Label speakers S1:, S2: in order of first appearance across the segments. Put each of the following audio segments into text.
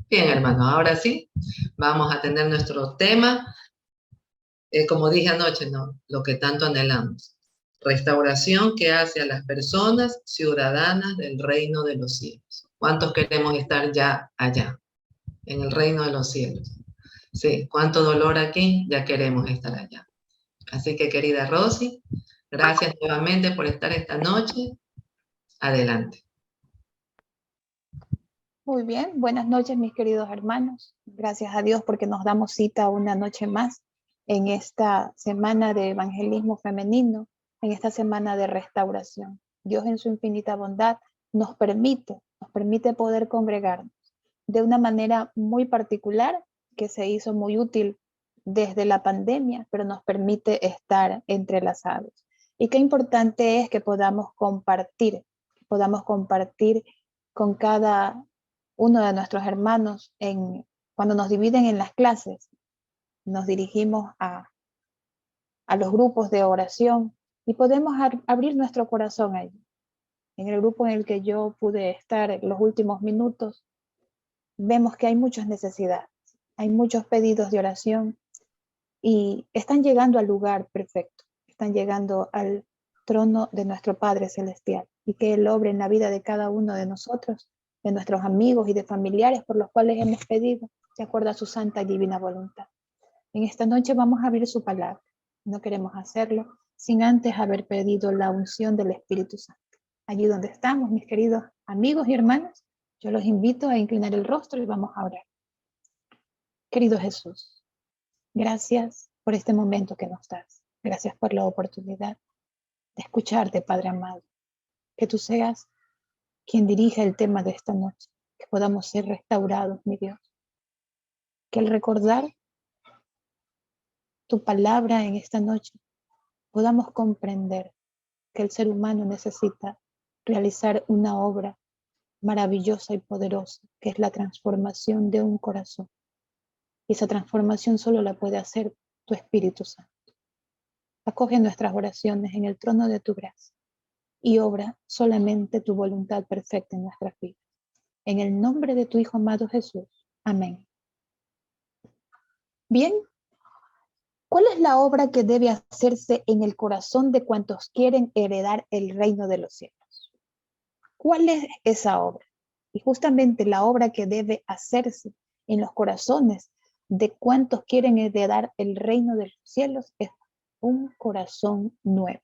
S1: Bien, hermano, ahora sí, vamos a tener nuestro tema, como dije anoche, ¿no? Lo que tanto anhelamos. Restauración que hace a las personas ciudadanas del reino de los cielos. ¿Cuántos queremos estar ya allá, en el reino de los cielos? Sí, cuánto dolor aquí, ya queremos estar allá. Así que, querida Rosy, gracias nuevamente por estar esta noche. Adelante.
S2: Muy bien, buenas noches mis queridos hermanos. Gracias a Dios porque nos damos cita una noche más en esta semana de evangelismo femenino, en esta semana de restauración. Dios en su infinita bondad nos permite poder congregarnos de una manera muy particular que se hizo muy útil desde la pandemia, pero nos permite estar entrelazados. Y qué importante es que podamos compartir con cada uno de nuestros hermanos cuando nos dividen en las clases, nos dirigimos a los grupos de oración y podemos abrir nuestro corazón allí. En el grupo en el que yo pude estar en los últimos minutos, vemos que hay muchas necesidades, hay muchos pedidos de oración y están llegando al lugar perfecto, están llegando al trono de nuestro Padre Celestial y que Él obre en la vida de cada uno de nosotros, de nuestros amigos y de familiares por los cuales hemos pedido, de acuerdo a su santa y divina voluntad. En esta noche vamos a abrir su palabra. No queremos hacerlo sin antes haber pedido la unción del Espíritu Santo. Allí donde estamos, mis queridos amigos y hermanos, yo los invito a inclinar el rostro y vamos a orar. Querido Jesús, gracias por este momento que nos das. Gracias por la oportunidad de escucharte, Padre amado. Que tú seas quien dirija el tema de esta noche. Que podamos ser restaurados, mi Dios. Que al recordar tu palabra en esta noche, podamos comprender que el ser humano necesita realizar una obra maravillosa y poderosa, que es la transformación de un corazón. Y esa transformación solo la puede hacer tu Espíritu Santo. Acoge nuestras oraciones en el trono de tu gracia y obra solamente tu voluntad perfecta en nuestras vidas. En el nombre de tu Hijo amado Jesús. Amén. Bien, ¿cuál es la obra que debe hacerse en el corazón de cuantos quieren heredar el reino de los cielos? ¿Cuál es esa obra? Y justamente la obra que debe hacerse en los corazones de cuantos quieren heredar el reino de los cielos es un corazón nuevo.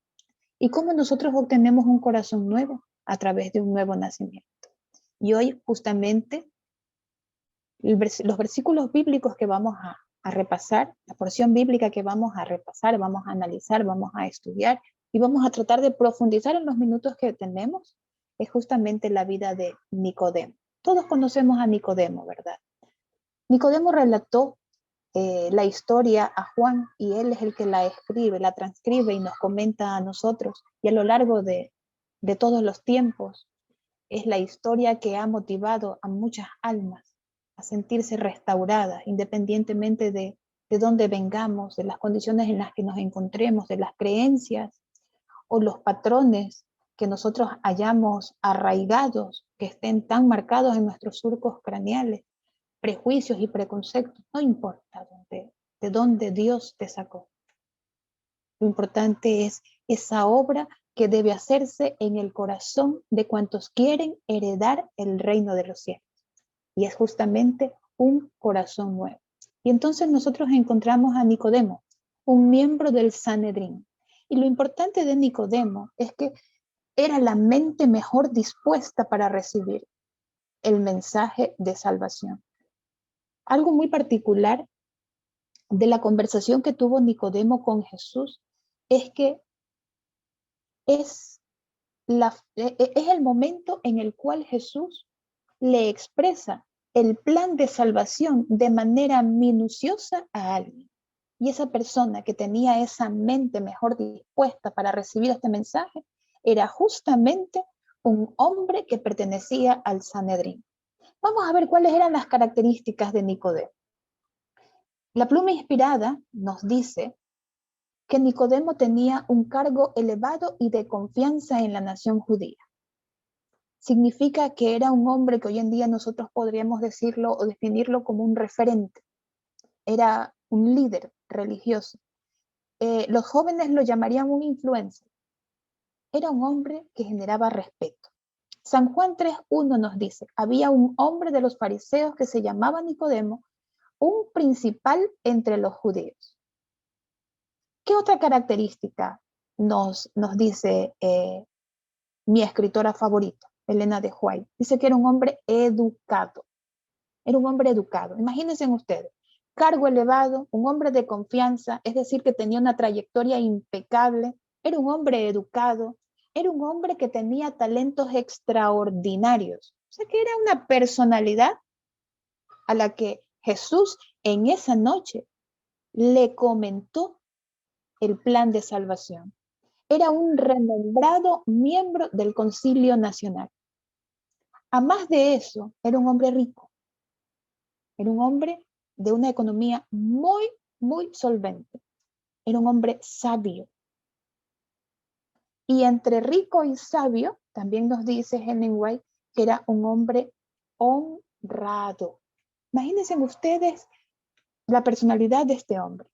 S2: ¿Y cómo nosotros obtenemos un corazón nuevo? A través de un nuevo nacimiento. Y hoy justamente los versículos bíblicos que vamos a repasar, la porción bíblica que vamos a repasar, vamos a analizar, vamos a estudiar y vamos a tratar de profundizar en los minutos que tenemos, es justamente la vida de Nicodemo. Todos conocemos a Nicodemo, ¿verdad? Nicodemo relató la historia a Juan y él es el que la escribe, la transcribe y nos comenta a nosotros. Y a lo largo de todos los tiempos es la historia que ha motivado a muchas almas a sentirse restauradas, independientemente de dónde vengamos, de las condiciones en las que nos encontremos, de las creencias o los patrones que nosotros hayamos arraigados, que estén tan marcados en nuestros surcos craneales, prejuicios y preconceptos, no importa de dónde Dios te sacó. Lo importante es esa obra que debe hacerse en el corazón de cuantos quieren heredar el reino de los cielos. Y es justamente un corazón nuevo. Y entonces nosotros encontramos a Nicodemo, un miembro del Sanedrín. Y lo importante de Nicodemo es que era la mente mejor dispuesta para recibir el mensaje de salvación. Algo muy particular de la conversación que tuvo Nicodemo con Jesús es que es el momento en el cual Jesús le expresa el plan de salvación de manera minuciosa a alguien. Y esa persona que tenía esa mente mejor dispuesta para recibir este mensaje era justamente un hombre que pertenecía al Sanedrín. Vamos a ver cuáles eran las características de Nicodemo. La pluma inspirada nos dice que Nicodemo tenía un cargo elevado y de confianza en la nación judía. significa que era un hombre que hoy en día nosotros podríamos decirlo o definirlo como un referente. Era un líder religioso. Los jóvenes lo llamarían un influencer. Era un hombre que generaba respeto. San Juan 3:1 nos dice, había un hombre de los fariseos que se llamaba Nicodemo, un principal entre los judíos. ¿Qué otra característica nos dice mi escritora favorita, Elena de White? Dice que era un hombre educado. Era un hombre educado. Imagínense ustedes, cargo elevado, un hombre de confianza, es decir, que tenía una trayectoria impecable, era un hombre educado, era un hombre que tenía talentos extraordinarios. O sea, que era una personalidad a la que Jesús en esa noche le comentó el plan de salvación. Era un renombrado miembro del Concilio Nacional. A más de eso, era un hombre rico. Era un hombre de una economía muy, muy solvente. Era un hombre sabio. Y entre rico y sabio, también nos dice Hemingway que era un hombre honrado. Imagínense ustedes la personalidad de este hombre.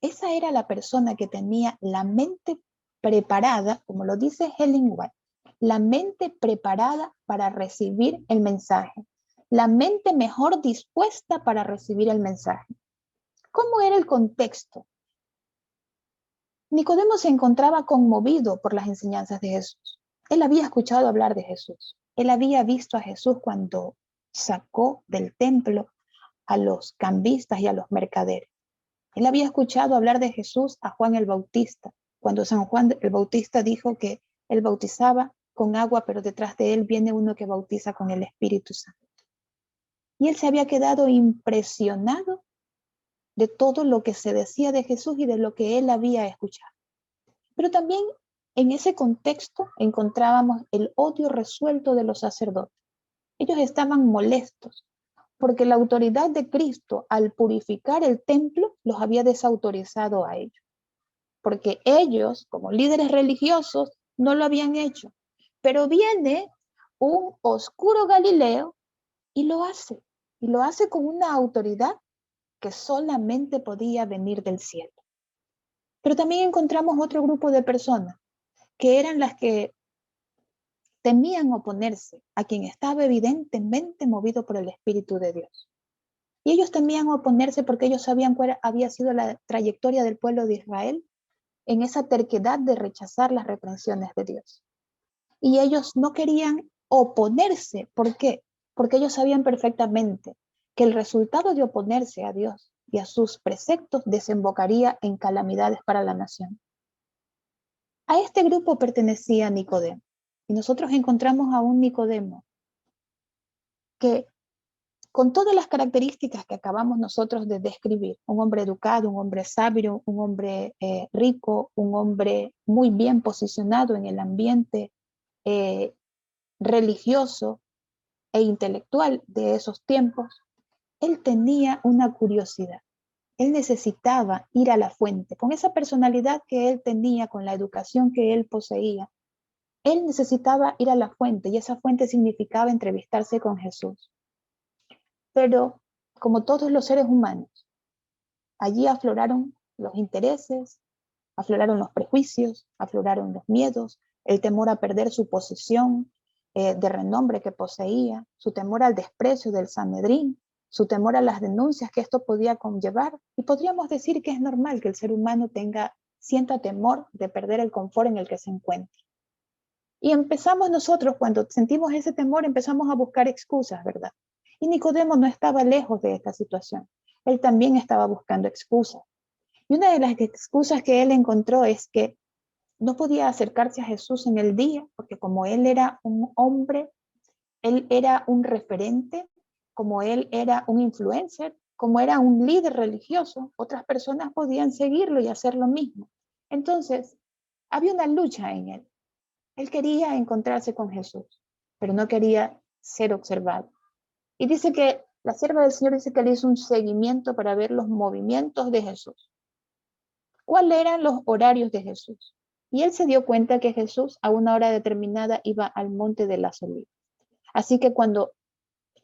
S2: Esa era la persona que tenía la mente preparada, como lo dice Hemingway, la mente preparada para recibir el mensaje, la mente mejor dispuesta para recibir el mensaje. ¿Cómo era el contexto? Nicodemo se encontraba conmovido por las enseñanzas de Jesús. Él había escuchado hablar de Jesús. Él había visto a Jesús cuando sacó del templo a los cambistas y a los mercaderes. Él había escuchado hablar de Jesús a Juan el Bautista, cuando San Juan el Bautista dijo que él bautizaba con agua, pero detrás de él viene uno que bautiza con el Espíritu Santo. Y él se había quedado impresionado de todo lo que se decía de Jesús y de lo que él había escuchado. Pero también en ese contexto encontrábamos el odio resuelto de los sacerdotes. Ellos estaban molestos porque la autoridad de Cristo al purificar el templo los había desautorizado a ellos. Porque ellos, como líderes religiosos, no lo habían hecho. Pero viene un oscuro Galileo y lo hace. Y lo hace con una autoridad que solamente podía venir del cielo. Pero también encontramos otro grupo de personas que eran las que temían oponerse a quien estaba evidentemente movido por el Espíritu de Dios. Y ellos temían oponerse porque ellos sabían cuál había sido la trayectoria del pueblo de Israel en esa terquedad de rechazar las reprensiones de Dios. Y ellos no querían oponerse. ¿Por qué? Porque ellos sabían perfectamente que el resultado de oponerse a Dios y a sus preceptos desembocaría en calamidades para la nación. A este grupo pertenecía Nicodemo. Y nosotros encontramos a un Nicodemo que, con todas las características que acabamos nosotros de describir, un hombre educado, un hombre sabio, un hombre rico, un hombre muy bien posicionado en el ambiente religioso e intelectual de esos tiempos, él tenía una curiosidad. Él necesitaba ir a la fuente. Con esa personalidad que él tenía, con la educación que él poseía, él necesitaba ir a la fuente y esa fuente significaba entrevistarse con Jesús. Pero como todos los seres humanos, allí afloraron los intereses, afloraron los prejuicios, afloraron los miedos, el temor a perder su posición de renombre que poseía, su temor al desprecio del Sanedrín, su temor a las denuncias que esto podía conllevar. Y podríamos decir que es normal que el ser humano sienta temor de perder el confort en el que se encuentra. Y empezamos nosotros, cuando sentimos ese temor, empezamos a buscar excusas, ¿verdad? Y Nicodemo no estaba lejos de esta situación. Él también estaba buscando excusas. Y una de las excusas que él encontró es que no podía acercarse a Jesús en el día, porque como él era un hombre, él era un referente, como él era un influencer, como era un líder religioso, otras personas podían seguirlo y hacer lo mismo. Entonces, había una lucha en él. Él quería encontrarse con Jesús, pero no quería ser observado. Y dice que la sierva del Señor dice que le hizo un seguimiento para ver los movimientos de Jesús. ¿Cuáles eran los horarios de Jesús? Y él se dio cuenta que Jesús a una hora determinada iba al monte de las Olivas. Así que cuando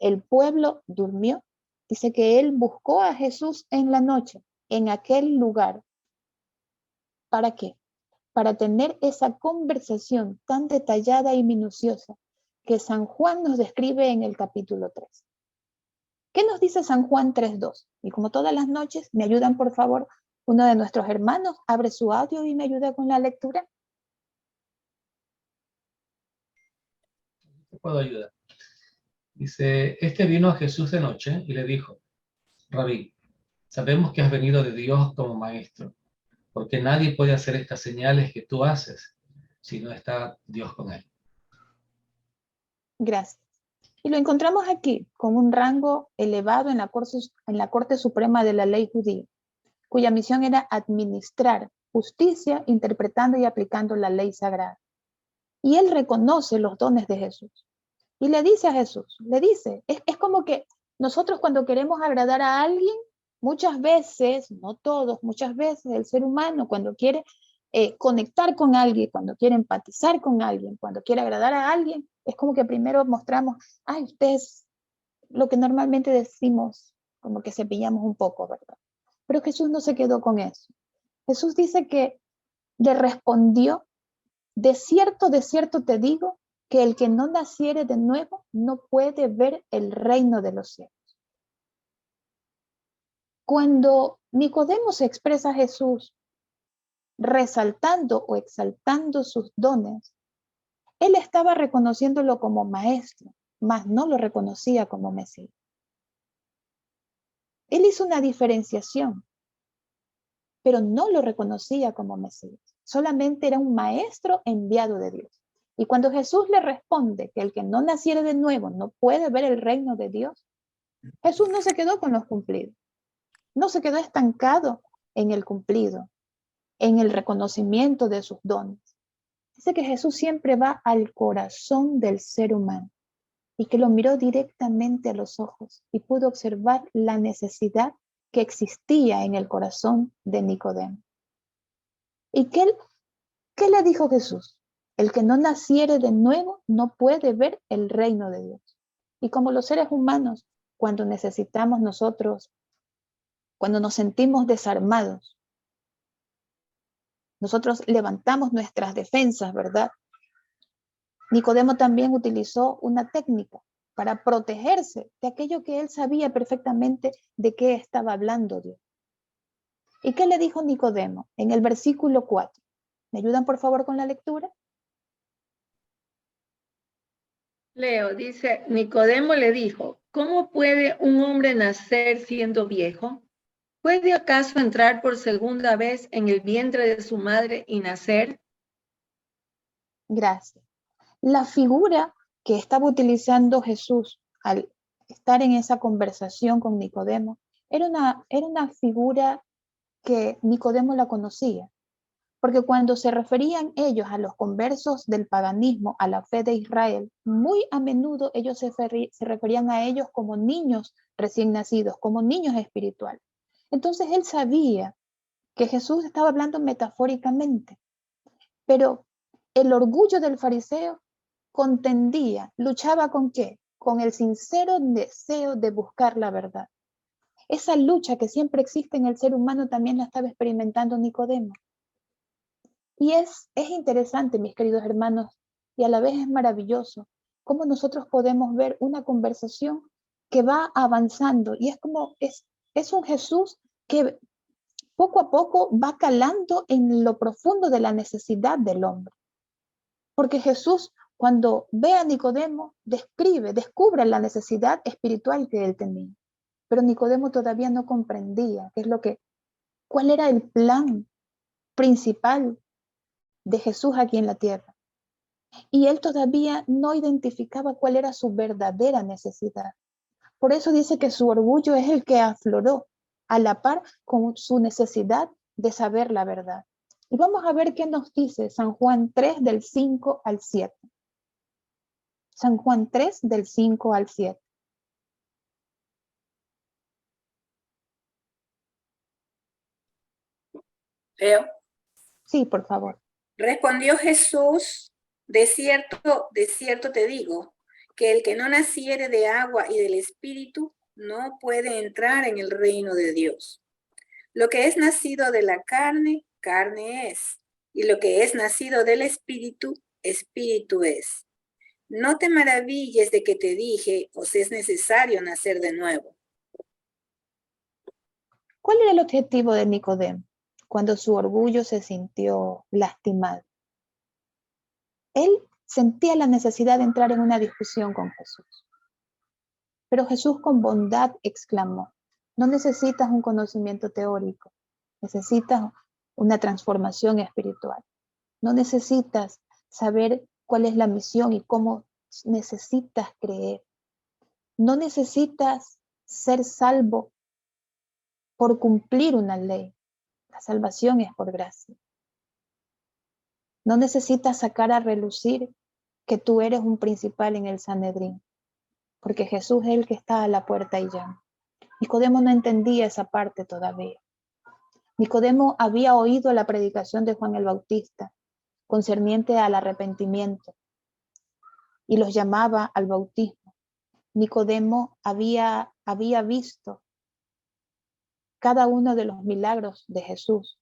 S2: el pueblo durmió, dice que él buscó a Jesús en la noche, en aquel lugar. ¿Para qué? Para tener esa conversación tan detallada y minuciosa que San Juan nos describe en el capítulo 3. ¿Qué nos dice San Juan 3:2? Y como todas las noches, ¿me ayudan por favor? Uno de nuestros hermanos abre su audio y me ayuda con la lectura.
S3: Te puedo ayudar. Dice, este vino a Jesús de noche y le dijo, Rabí, sabemos que has venido de Dios como maestro, porque nadie puede hacer estas señales que tú haces si no está Dios con él.
S2: Gracias. Y lo encontramos aquí con un rango elevado en la Corte Suprema de la Ley Judía, cuya misión era administrar justicia interpretando y aplicando la ley sagrada. Y él reconoce los dones de Jesús. Y le dice a Jesús, es como que nosotros cuando queremos agradar a alguien, muchas veces, no todos, muchas veces el ser humano cuando quiere conectar con alguien, cuando quiere empatizar con alguien, cuando quiere agradar a alguien, es como que primero mostramos, ay, ustedes, lo que normalmente decimos, como que cepillamos un poco, ¿verdad? Pero Jesús no se quedó con eso. Jesús dice que le respondió, de cierto te digo, que el que no naciere de nuevo no puede ver el reino de los cielos. Cuando Nicodemo se expresa a Jesús resaltando o exaltando sus dones, él estaba reconociéndolo como maestro, mas no lo reconocía como Mesías. Él hizo una diferenciación, pero no lo reconocía como Mesías. Solamente era un maestro enviado de Dios. Y cuando Jesús le responde que el que no naciere de nuevo no puede ver el reino de Dios, Jesús no se quedó con los cumplidos. No se quedó estancado en el cumplido, en el reconocimiento de sus dones. Dice que Jesús siempre va al corazón del ser humano y que lo miró directamente a los ojos y pudo observar la necesidad que existía en el corazón de Nicodemo. ¿Y qué le dijo Jesús? El que no naciere de nuevo no puede ver el reino de Dios. Y como los seres humanos, cuando necesitamos nosotros, cuando nos sentimos desarmados, nosotros levantamos nuestras defensas, ¿verdad? Nicodemo también utilizó una técnica para protegerse de aquello que él sabía perfectamente de qué estaba hablando Dios. ¿Y qué le dijo Nicodemo en el versículo 4? ¿Me ayudan por favor con la lectura?
S4: Leo, dice, Nicodemo le dijo, ¿cómo puede un hombre nacer siendo viejo? ¿Puede acaso entrar por segunda vez en el vientre de su madre y nacer?
S2: Gracias. La figura que estaba utilizando Jesús al estar en esa conversación con Nicodemo era una figura que Nicodemo la conocía, porque cuando se referían ellos a los conversos del paganismo, a la fe de Israel, muy a menudo ellos se referían a ellos como niños recién nacidos, como niños espirituales. Entonces él sabía que Jesús estaba hablando metafóricamente, pero el orgullo del fariseo contendía, luchaba ¿con qué? Con el sincero deseo de buscar la verdad. Esa lucha que siempre existe en el ser humano también la estaba experimentando Nicodemo. Y es interesante, mis queridos hermanos, y a la vez es maravilloso cómo nosotros podemos ver una conversación que va avanzando y es un Jesús que poco a poco va calando en lo profundo de la necesidad del hombre. Porque Jesús, cuando ve a Nicodemo, descubre la necesidad espiritual que él tenía. Pero Nicodemo todavía no comprendía cuál era el plan principal de Jesús aquí en la tierra. Y él todavía no identificaba cuál era su verdadera necesidad. Por eso dice que su orgullo es el que afloró a la par con su necesidad de saber la verdad. Y vamos a ver qué nos dice San Juan 3 del 5 al 7. San Juan 3 del 5 al 7.
S4: Leo.
S2: Sí, por favor.
S5: Respondió Jesús, de cierto te digo, que el que no naciere de agua y del Espíritu no puede entrar en el reino de Dios. Lo que es nacido de la carne, carne es, y lo que es nacido del Espíritu, Espíritu es. No te maravilles de que te dije, os es necesario nacer de nuevo.
S2: ¿Cuál era el objetivo de Nicodemo cuando su orgullo se sintió lastimado? Él sentía la necesidad de entrar en una discusión con Jesús. Pero Jesús con bondad exclamó, no necesitas un conocimiento teórico, necesitas una transformación espiritual. No necesitas saber cuál es la misión y cómo necesitas creer. No necesitas ser salvo por cumplir una ley. La salvación es por gracia. No necesitas sacar a relucir que tú eres un principal en el Sanedrín, porque Jesús es el que está a la puerta y llama. Nicodemo no entendía esa parte todavía. Nicodemo había oído la predicación de Juan el Bautista concerniente al arrepentimiento y los llamaba al bautismo. Nicodemo había visto cada uno de los milagros de Jesús.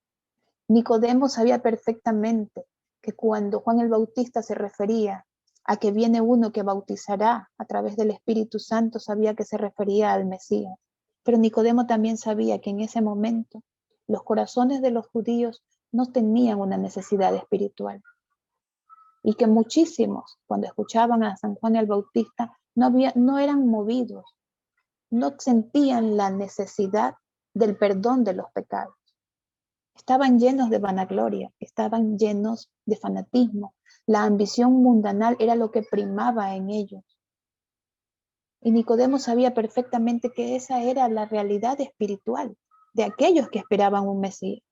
S2: Nicodemo sabía perfectamente que cuando Juan el Bautista se refería a que viene uno que bautizará a través del Espíritu Santo, sabía que se refería al Mesías. Pero Nicodemo también sabía que en ese momento los corazones de los judíos no tenían una necesidad espiritual. Y que muchísimos, cuando escuchaban a San Juan el Bautista, no eran movidos, no sentían la necesidad del perdón de los pecados. Estaban llenos de vanagloria, estaban llenos de fanatismo. La ambición mundanal era lo que primaba en ellos. Y Nicodemo sabía perfectamente que esa era la realidad espiritual de aquellos que esperaban un Mesías.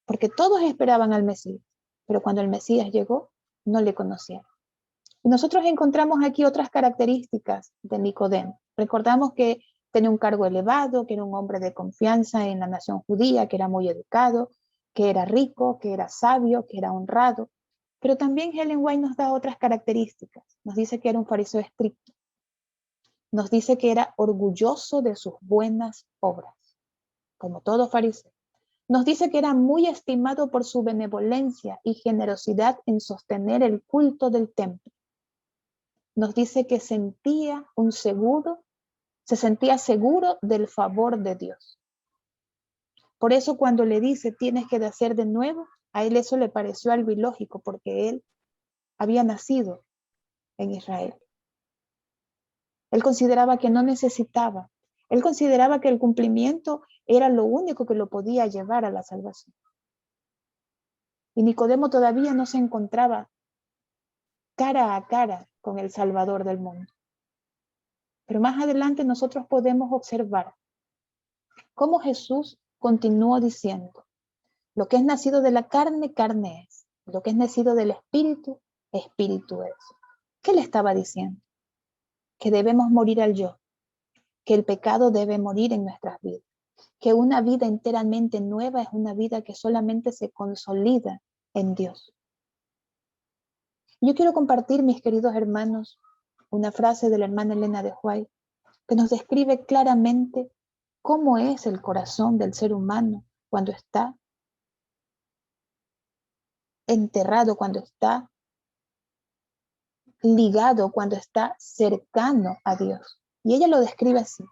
S2: Porque todos esperaban al Mesías, pero cuando el Mesías llegó, no le conocieron. Y nosotros encontramos aquí otras características de Nicodemo. Recordamos que tenía un cargo elevado, que era un hombre de confianza en la nación judía, que era muy educado, que era rico, que era sabio, que era honrado. Pero también Ellen White nos da otras características. Nos dice que era un fariseo estricto. Nos dice que era orgulloso de sus buenas obras, como todo fariseo. Nos dice que era muy estimado por su benevolencia y generosidad en sostener el culto del templo. Nos dice que se sentía seguro del favor de Dios. Por eso cuando le dice tienes que nacer de nuevo, a él eso le pareció algo ilógico porque él había nacido en Israel. Él consideraba que no necesitaba. Él consideraba que el cumplimiento era lo único que lo podía llevar a la salvación. Y Nicodemo todavía no se encontraba cara a cara con el Salvador del mundo. Pero más adelante nosotros podemos observar cómo Jesús continuó diciendo, lo que es nacido de la carne, carne es. Lo que es nacido del Espíritu, Espíritu es. ¿Qué le estaba diciendo? Que debemos morir al yo, que el pecado debe morir en nuestras vidas, que una vida enteramente nueva es una vida que solamente se consolida en Dios. Yo quiero compartir, mis queridos hermanos, una frase de la hermana Elena de White que nos describe claramente cómo es el corazón del ser humano cuando está enterrado, cuando está ligado, cuando está cercano a Dios. Y ella lo describe así.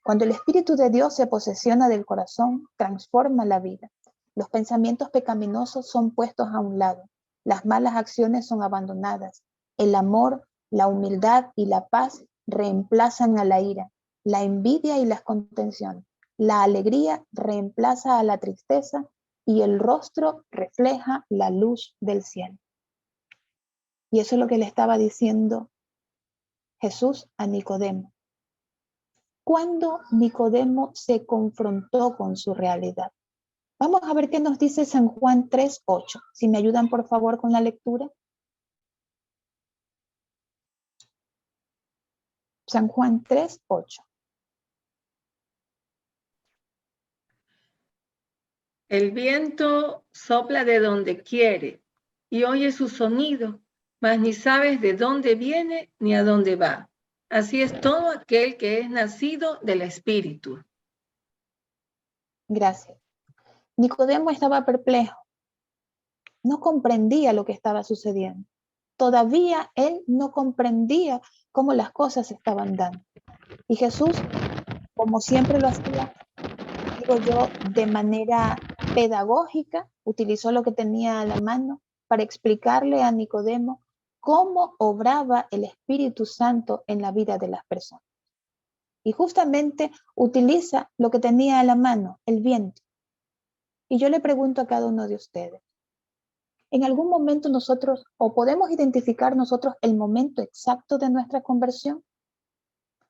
S2: Cuando el Espíritu de Dios se posesiona del corazón, transforma la vida. Los pensamientos pecaminosos son puestos a un lado. Las malas acciones son abandonadas. El amor, la humildad y la paz reemplazan a la ira, la envidia y las contenciones. La alegría reemplaza a la tristeza y el rostro refleja la luz del cielo. Y eso es lo que le estaba diciendo Jesús a Nicodemo. Cuando Nicodemo se confrontó con su realidad. Vamos a ver qué nos dice San Juan 3:8. Si me ayudan por favor con la lectura. San Juan 3:8.
S4: El viento sopla de donde quiere y oyes su sonido, mas ni sabes de dónde viene ni a dónde va. Así es todo aquel que es nacido del Espíritu.
S2: Gracias. Nicodemo estaba perplejo. No comprendía lo que estaba sucediendo. Todavía él no comprendía cómo las cosas se estaban dando. Y Jesús, como siempre lo hacía, digo yo, de manera pedagógica, utilizó lo que tenía a la mano para explicarle a Nicodemo cómo obraba el Espíritu Santo en la vida de las personas. Y justamente utiliza lo que tenía a la mano, el viento. Y yo le pregunto a cada uno de ustedes, ¿en algún momento nosotros, o podemos identificar nosotros el momento exacto de nuestra conversión?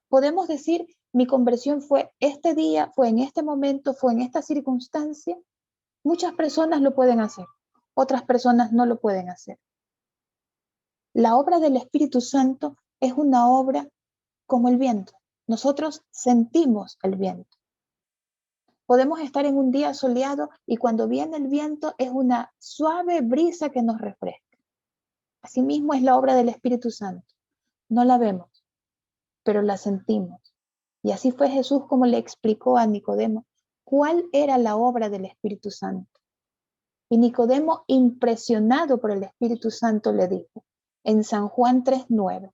S2: Podemos decir, mi conversión fue este día, fue en este momento, fue en esta circunstancia. Muchas personas lo pueden hacer, otras personas no lo pueden hacer. La obra del Espíritu Santo es una obra como el viento. Nosotros sentimos el viento. Podemos estar en un día soleado y cuando viene el viento es una suave brisa que nos refresca. Asimismo es la obra del Espíritu Santo. No la vemos, pero la sentimos. Y así fue Jesús como le explicó a Nicodemo cuál era la obra del Espíritu Santo. Y Nicodemo, impresionado por el Espíritu Santo, le dijo en San Juan 3:9.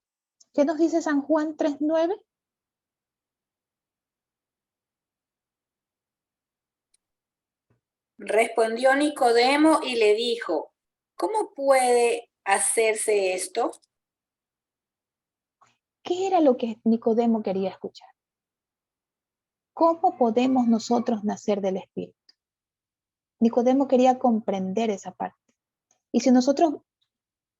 S2: ¿Qué nos dice San Juan 3:9?
S5: Respondió Nicodemo y le dijo, ¿cómo puede hacerse esto?
S2: ¿Qué era lo que Nicodemo quería escuchar? ¿Cómo podemos nosotros nacer del Espíritu? Nicodemo quería comprender esa parte. Y si nosotros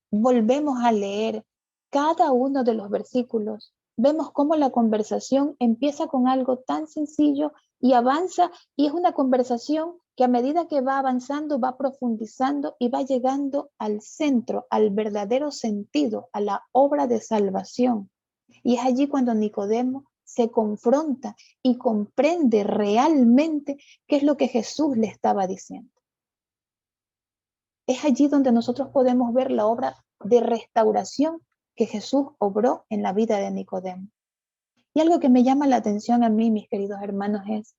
S2: volvemos a leer cada uno de los versículos, vemos cómo la conversación empieza con algo tan sencillo y avanza, y es una conversación que a medida que va avanzando, va profundizando y va llegando al centro, al verdadero sentido, a la obra de salvación. Y es allí cuando Nicodemo se confronta y comprende realmente qué es lo que Jesús le estaba diciendo. Es allí donde nosotros podemos ver la obra de restauración que Jesús obró en la vida de Nicodemo. Y algo que me llama la atención a mí, mis queridos hermanos, es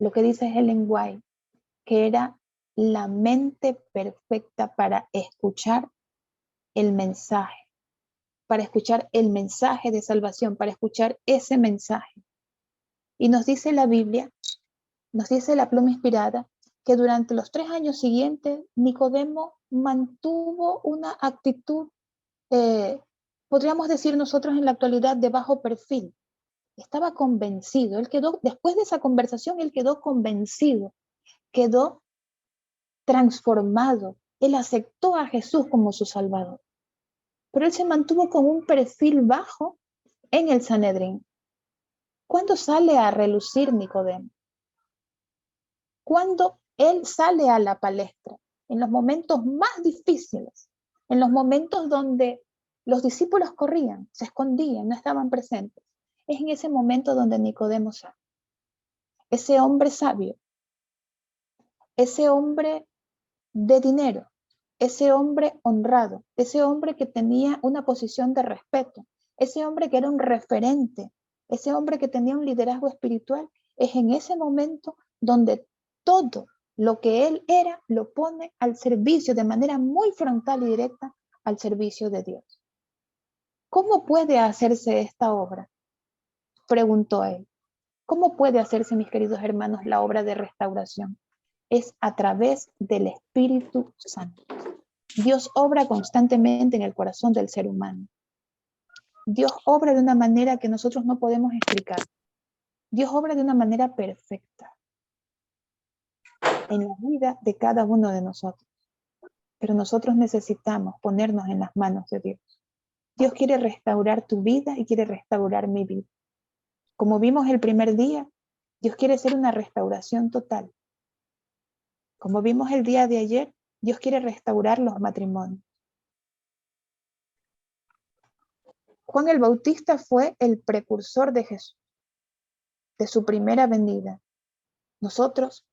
S2: lo que dice Ellen White, que era la mente perfecta para escuchar el mensaje de salvación, para escuchar ese mensaje. Y nos dice la Biblia, nos dice la pluma inspirada, que durante los 3 años siguientes, Nicodemo mantuvo una actitud, podríamos decir nosotros en la actualidad, de bajo perfil. Estaba convencido, después de esa conversación, él quedó convencido, quedó transformado. Él aceptó a Jesús como su Salvador. Pero él se mantuvo con un perfil bajo en el Sanedrín. ¿Cuándo sale a relucir Nicodemo? Cuando él sale a la palestra, en los momentos más difíciles, en los momentos donde los discípulos corrían, se escondían, no estaban presentes. Es en ese momento donde Nicodemo sale. Ese hombre sabio, ese hombre de dinero, ese hombre honrado, ese hombre que tenía una posición de respeto, ese hombre que era un referente, ese hombre que tenía un liderazgo espiritual, es en ese momento donde todo lo que él era lo pone al servicio de manera muy frontal y directa al servicio de Dios. ¿Cómo puede hacerse esta obra? Preguntó él. ¿Cómo puede hacerse, mis queridos hermanos, la obra de restauración? Es a través del Espíritu Santo. Dios obra constantemente en el corazón del ser humano. Dios obra de una manera que nosotros no podemos explicar. Dios obra de una manera perfecta en la vida de cada uno de nosotros. Pero nosotros necesitamos ponernos en las manos de Dios. Dios quiere restaurar tu vida y quiere restaurar mi vida. Como vimos el primer día, Dios quiere hacer una restauración total. Como vimos el día de ayer, Dios quiere restaurar los matrimonios. Juan el Bautista fue el precursor de Jesús, de su primera venida. Nosotros,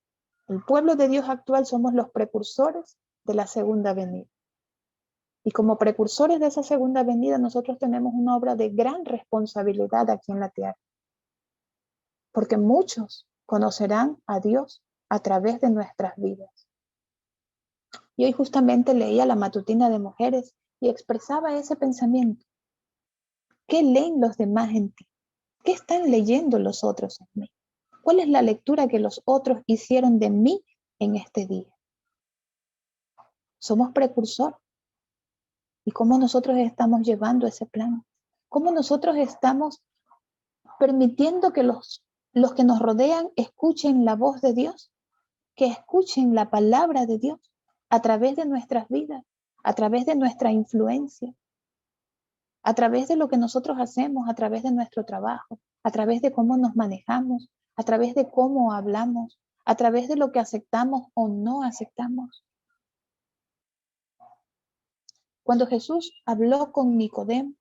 S2: el pueblo de Dios actual, somos los precursores de la segunda venida. Y como precursores de esa segunda venida, nosotros tenemos una obra de gran responsabilidad aquí en la tierra. Porque muchos conocerán a Dios a través de nuestras vidas. Y hoy justamente leía la matutina de mujeres y expresaba ese pensamiento. ¿Qué leen los demás en ti? ¿Qué están leyendo los otros en mí? ¿Cuál es la lectura que los otros hicieron de mí en este día? Somos precursores. ¿Y cómo nosotros estamos llevando ese plan? ¿Cómo nosotros estamos permitiendo que los que nos rodean escuchen la voz de Dios? Que escuchen la palabra de Dios a través de nuestras vidas, a través de nuestra influencia, a través de lo que nosotros hacemos, a través de nuestro trabajo, a través de cómo nos manejamos, a través de cómo hablamos, a través de lo que aceptamos o no aceptamos. Cuando Jesús habló con Nicodemo,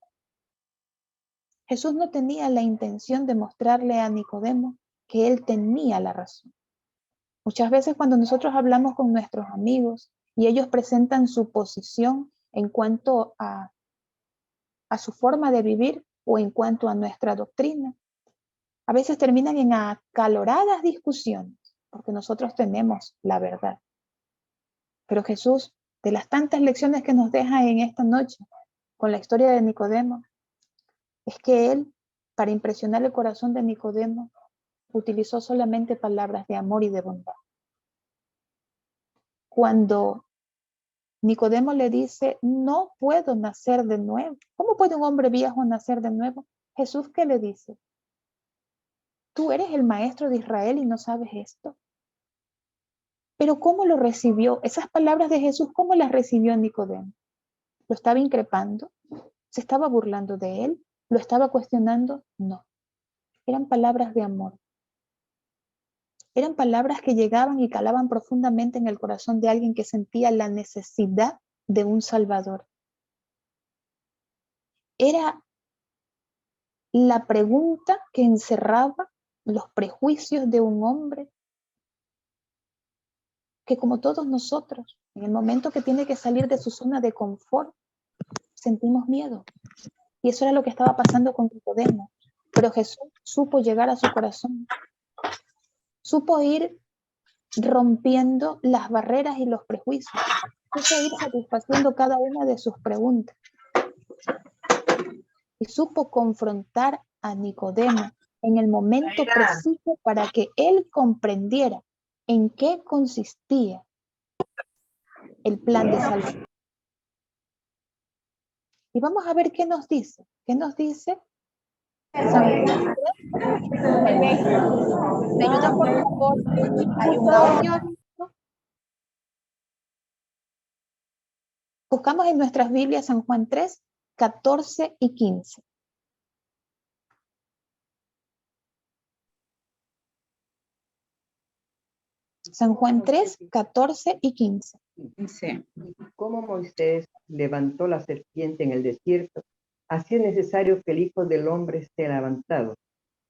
S2: Jesús no tenía la intención de mostrarle a Nicodemo que él tenía la razón. Muchas veces cuando nosotros hablamos con nuestros amigos y ellos presentan su posición en cuanto a su forma de vivir o en cuanto a nuestra doctrina, a veces terminan en acaloradas discusiones porque nosotros tenemos la verdad. Pero Jesús, de las tantas lecciones que nos deja en esta noche con la historia de Nicodemo, es que él, para impresionar el corazón de Nicodemo, utilizó solamente palabras de amor y de bondad. Cuando Nicodemo le dice, no puedo nacer de nuevo. ¿Cómo puede un hombre viejo nacer de nuevo? Jesús, ¿qué le dice? Tú eres el maestro de Israel y no sabes esto. Pero ¿cómo lo recibió? Esas palabras de Jesús, ¿cómo las recibió Nicodemo? ¿Lo estaba increpando? ¿Se estaba burlando de él? ¿Lo estaba cuestionando? No. Eran palabras de amor. Eran palabras que llegaban y calaban profundamente en el corazón de alguien que sentía la necesidad de un Salvador. Era la pregunta que encerraba los prejuicios de un hombre que, como todos nosotros, en el momento que tiene que salir de su zona de confort, sentimos miedo. Y eso era lo que estaba pasando con Nicodemo. Pero Jesús supo llegar a su corazón. Supo ir rompiendo las barreras y los prejuicios. Supo ir satisfaciendo cada una de sus preguntas. Y supo confrontar a Nicodemo en el momento preciso para que él comprendiera en qué consistía el plan de salvación. Y vamos a ver qué nos dice. ¿Qué nos dice? San Juan 3. ¿Me ayudan, por favor? Hay un audio. Buscamos en nuestras Biblias San Juan 3, 14 y 15. San Juan 3, 14 y 15.
S6: Dice, como Moisés levantó la serpiente en el desierto, así es necesario que el Hijo del Hombre sea levantado,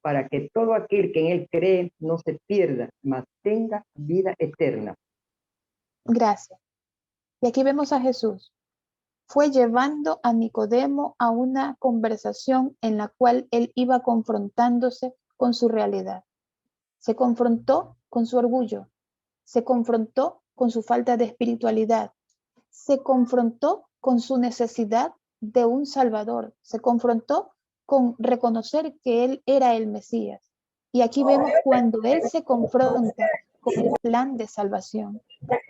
S6: para que todo aquel que en él cree no se pierda, mas tenga vida eterna.
S2: Gracias. Y aquí vemos a Jesús. Fue llevando a Nicodemo a una conversación en la cual él iba confrontándose con su realidad. Se confrontó con su orgullo, se confrontó con su falta de espiritualidad, se confrontó con su necesidad de un Salvador, se confrontó con reconocer que él era el Mesías. Y aquí vemos cuando él se confronta con el plan de salvación.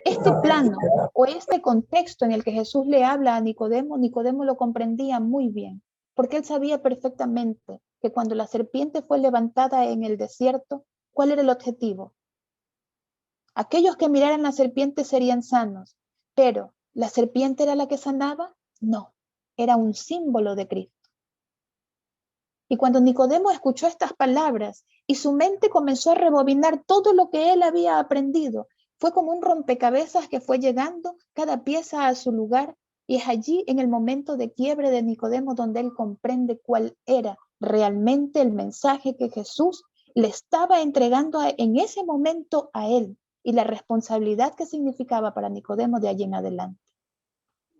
S2: Este plano o este contexto en el que Jesús le habla a Nicodemo, Nicodemo lo comprendía muy bien, porque él sabía perfectamente que cuando la serpiente fue levantada en el desierto, ¿cuál era el objetivo? Aquellos que miraran la serpiente serían sanos, pero ¿la serpiente era la que sanaba? No, era un símbolo de Cristo. Y cuando Nicodemo escuchó estas palabras y su mente comenzó a rebobinar todo lo que él había aprendido, fue como un rompecabezas que fue llegando cada pieza a su lugar, y es allí en el momento de quiebre de Nicodemo donde él comprende cuál era realmente el mensaje que Jesús le estaba entregando en ese momento a él y la responsabilidad que significaba para Nicodemo de allí en adelante.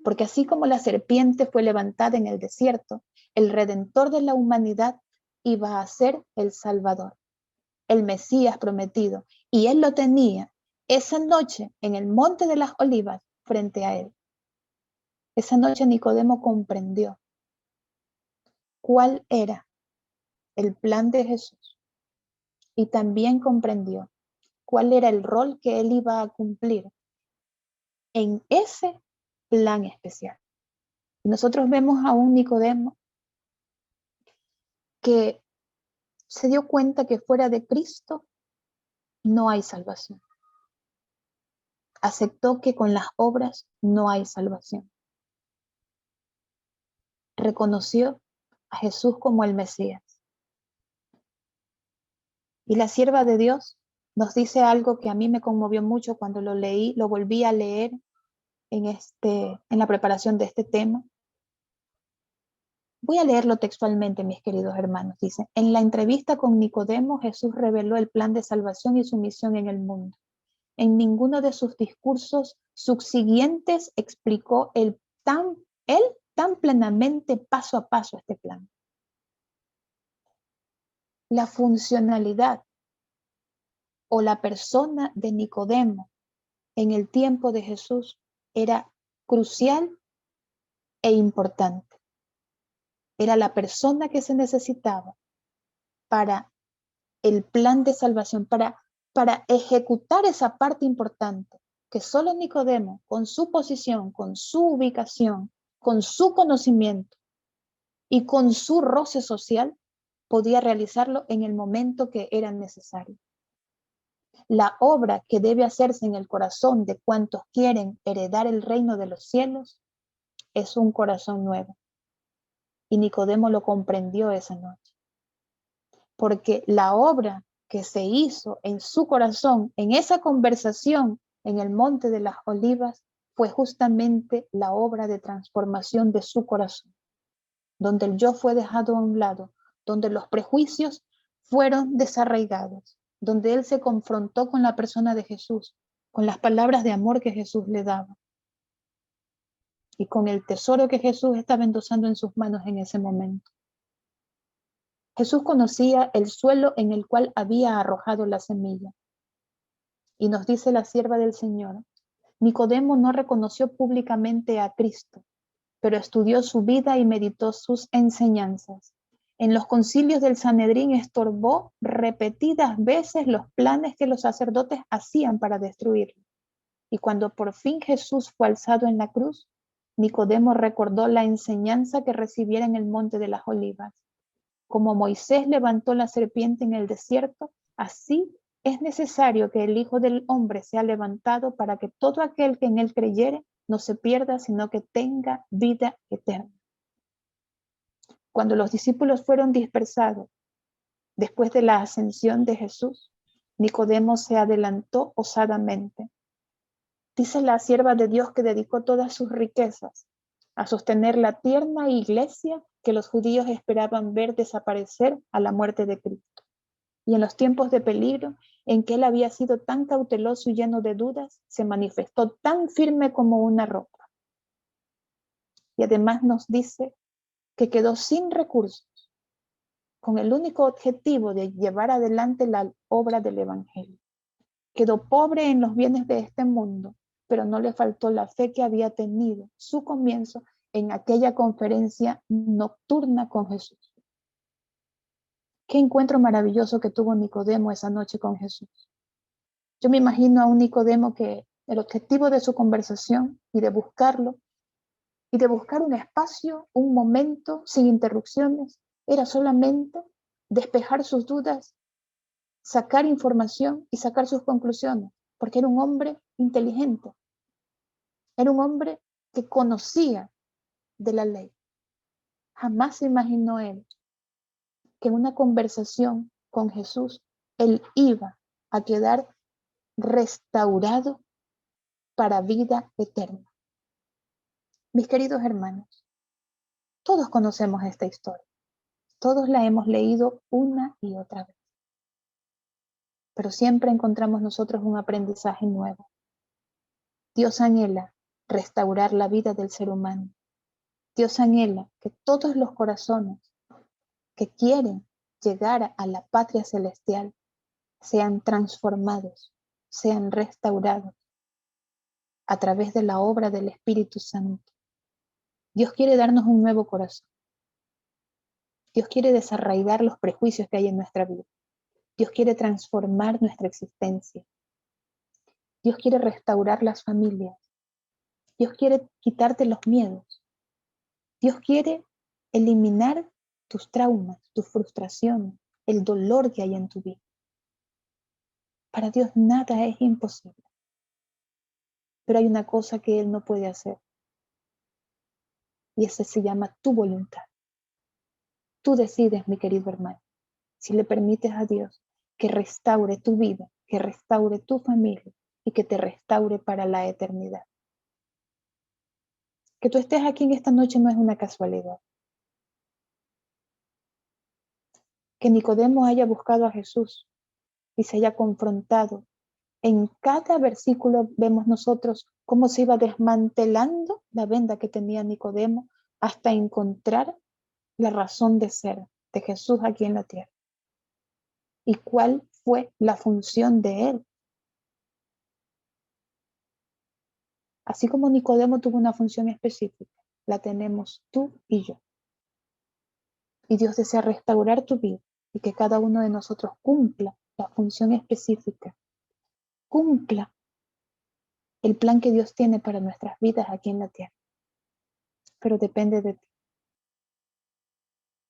S2: Porque así como la serpiente fue levantada en el desierto, el Redentor de la humanidad iba a ser el Salvador, el Mesías prometido. Y él lo tenía esa noche en el Monte de las Olivas frente a él. Esa noche Nicodemo comprendió cuál era el plan de Jesús y también comprendió cuál era el rol que él iba a cumplir en ese plan especial. Y nosotros vemos a un Nicodemo que se dio cuenta que fuera de Cristo no hay salvación. Aceptó que con las obras no hay salvación. Reconoció a Jesús como el Mesías. Y la sierva de Dios nos dice algo que a mí me conmovió mucho cuando lo leí, lo volví a leer en la preparación de este tema. Voy a leerlo textualmente, mis queridos hermanos. Dice, en la entrevista con Nicodemo, Jesús reveló el plan de salvación y su misión en el mundo. En ninguno de sus discursos subsiguientes explicó él tan plenamente paso a paso este plan. La funcionalidad o la persona de Nicodemo en el tiempo de Jesús era crucial e importante. Era la persona que se necesitaba para el plan de salvación, para ejecutar esa parte importante que solo Nicodemo, con su posición, con su ubicación, con su conocimiento y con su roce social, podía realizarlo en el momento que era necesario. La obra que debe hacerse en el corazón de cuantos quieren heredar el reino de los cielos es un corazón nuevo. Y Nicodemo lo comprendió esa noche. Porque la obra que se hizo en su corazón, en esa conversación en el Monte de las Olivas, fue justamente la obra de transformación de su corazón, donde el yo fue dejado a un lado, donde los prejuicios fueron desarraigados, donde él se confrontó con la persona de Jesús, con las palabras de amor que Jesús le daba y con el tesoro que Jesús estaba endosando en sus manos en ese momento. Jesús conocía el suelo en el cual había arrojado la semilla. Y nos dice la sierva del Señor, Nicodemo no reconoció públicamente a Cristo, pero estudió su vida y meditó sus enseñanzas. En los concilios del Sanedrín estorbó repetidas veces los planes que los sacerdotes hacían para destruirlo. Y cuando por fin Jesús fue alzado en la cruz, Nicodemo recordó la enseñanza que recibiera en el Monte de las Olivas. Como Moisés levantó la serpiente en el desierto, así es necesario que el Hijo del Hombre sea levantado para que todo aquel que en él creyere no se pierda, sino que tenga vida eterna. Cuando los discípulos fueron dispersados después de la ascensión de Jesús, Nicodemo se adelantó osadamente. Dice la sierva de Dios que dedicó todas sus riquezas a sostener la tierna iglesia que los judíos esperaban ver desaparecer a la muerte de Cristo. Y en los tiempos de peligro en que él había sido tan cauteloso y lleno de dudas, se manifestó tan firme como una roca. Y además nos dice que quedó sin recursos, con el único objetivo de llevar adelante la obra del Evangelio. Quedó pobre en los bienes de este mundo, pero no le faltó la fe que había tenido su comienzo en aquella conferencia nocturna con Jesús. Qué encuentro maravilloso que tuvo Nicodemo esa noche con Jesús. Yo me imagino a un Nicodemo que el objetivo de su conversación y de buscarlo, y de buscar un espacio, un momento sin interrupciones, era solamente despejar sus dudas, sacar información y sacar sus conclusiones, porque era un hombre inteligente, era un hombre que conocía de la ley. Jamás se imaginó él que en una conversación con Jesús, él iba a quedar restaurado para vida eterna. Mis queridos hermanos, todos conocemos esta historia, todos la hemos leído una y otra vez, pero siempre encontramos nosotros un aprendizaje nuevo. Dios anhela restaurar la vida del ser humano. Dios anhela que todos los corazones que quieren llegar a la patria celestial sean transformados, sean restaurados a través de la obra del Espíritu Santo. Dios quiere darnos un nuevo corazón. Dios quiere desarraigar los prejuicios que hay en nuestra vida. Dios quiere transformar nuestra existencia. Dios quiere restaurar las familias. Dios quiere quitarte los miedos. Dios quiere eliminar tus traumas, tus frustraciones, el dolor que hay en tu vida. Para Dios nada es imposible. Pero hay una cosa que Él no puede hacer. Y esa se llama tu voluntad. Tú decides, mi querido hermano, si le permites a Dios que restaure tu vida, que restaure tu familia y que te restaure para la eternidad. Que tú estés aquí en esta noche no es una casualidad. Que Nicodemo haya buscado a Jesús y se haya confrontado. En cada versículo vemos nosotros cómo se iba desmantelando la venda que tenía Nicodemo hasta encontrar la razón de ser de Jesús aquí en la tierra. ¿Y cuál fue la función de él? Así como Nicodemo tuvo una función específica, la tenemos tú y yo. Y Dios desea restaurar tu vida y que cada uno de nosotros cumpla la función específica, cumpla el plan que Dios tiene para nuestras vidas aquí en la tierra. Pero depende de ti.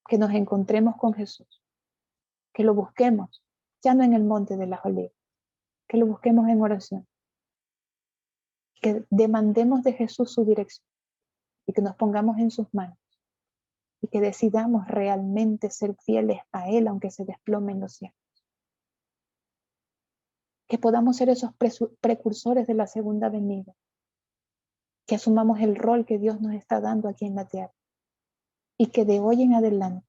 S2: Que nos encontremos con Jesús, que lo busquemos, ya no en el monte de las olivas, que lo busquemos en oración, que demandemos de Jesús su dirección y que nos pongamos en sus manos y que decidamos realmente ser fieles a Él aunque se desplomen los cielos. Que podamos ser esos precursores de la segunda venida, que asumamos el rol que Dios nos está dando aquí en la tierra y que de hoy en adelante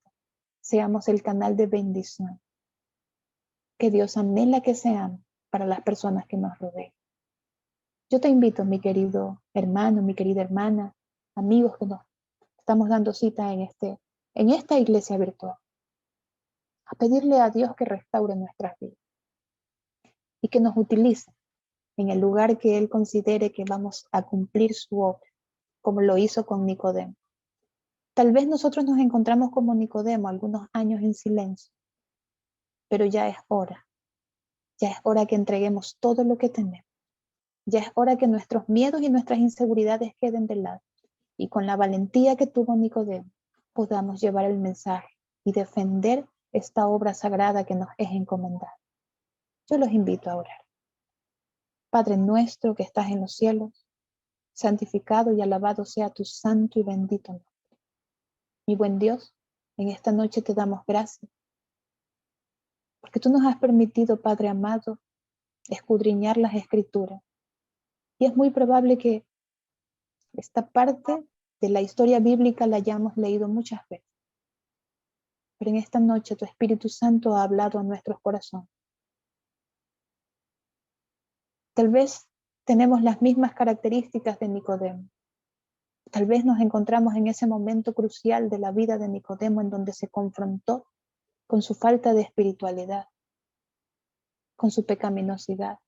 S2: seamos el canal de bendición que Dios anhela que seamos para las personas que nos rodean. Yo te invito, mi querido hermano, mi querida hermana, amigos que nos estamos dando cita en esta iglesia virtual, a pedirle a Dios que restaure nuestras vidas y que nos utilice en el lugar que Él considere que vamos a cumplir su obra, como lo hizo con Nicodemo. Tal vez nosotros nos encontramos como Nicodemo algunos años en silencio, pero ya es hora que entreguemos todo lo que tenemos. Ya es hora que nuestros miedos y nuestras inseguridades queden de lado y con la valentía que tuvo Nicodemo podamos llevar el mensaje y defender esta obra sagrada que nos es encomendada. Yo los invito a orar. Padre nuestro que estás en los cielos, santificado y alabado sea tu santo y bendito nombre. Mi buen Dios, en esta noche te damos gracias porque tú nos has permitido, Padre amado, escudriñar las Escrituras. Y es muy probable que esta parte de la historia bíblica la hayamos leído muchas veces. Pero en esta noche tu Espíritu Santo ha hablado a nuestros corazones. Tal vez tenemos las mismas características de Nicodemo. Tal vez nos encontramos en ese momento crucial de la vida de Nicodemo en donde se confrontó con su falta de espiritualidad, con su pecaminosidad,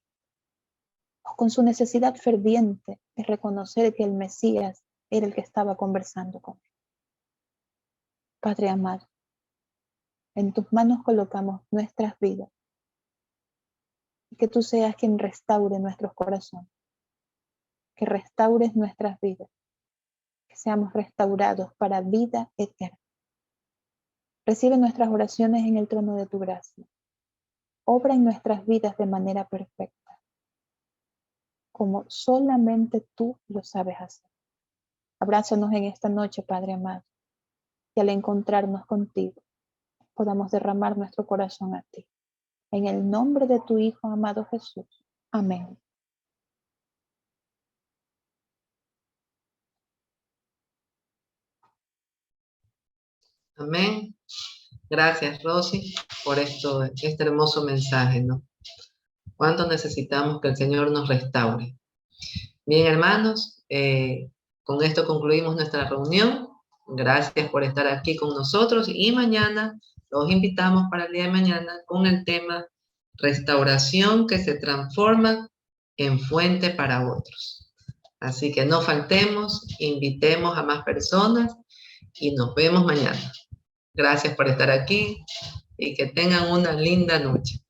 S2: o con su necesidad ferviente de reconocer que el Mesías era el que estaba conversando con él. Padre amado, en tus manos colocamos nuestras vidas y que tú seas quien restaure nuestros corazones, que restaures nuestras vidas, que seamos restaurados para vida eterna. Recibe nuestras oraciones en el trono de tu gracia. Obra en nuestras vidas de manera perfecta, como solamente tú lo sabes hacer. Abrázanos en esta noche, Padre amado, y al encontrarnos contigo, podamos derramar nuestro corazón a ti. En el nombre de tu Hijo amado Jesús. Amén.
S1: Amén. Gracias, Rosy, por este hermoso mensaje, ¿no? ¿Cuánto necesitamos que el Señor nos restaure? Bien, hermanos, con esto concluimos nuestra reunión. Gracias por estar aquí con nosotros y mañana los invitamos para el día de mañana con el tema restauración que se transforma en fuente para otros. Así que no faltemos, invitemos a más personas y nos vemos mañana. Gracias por estar aquí y que tengan una linda noche.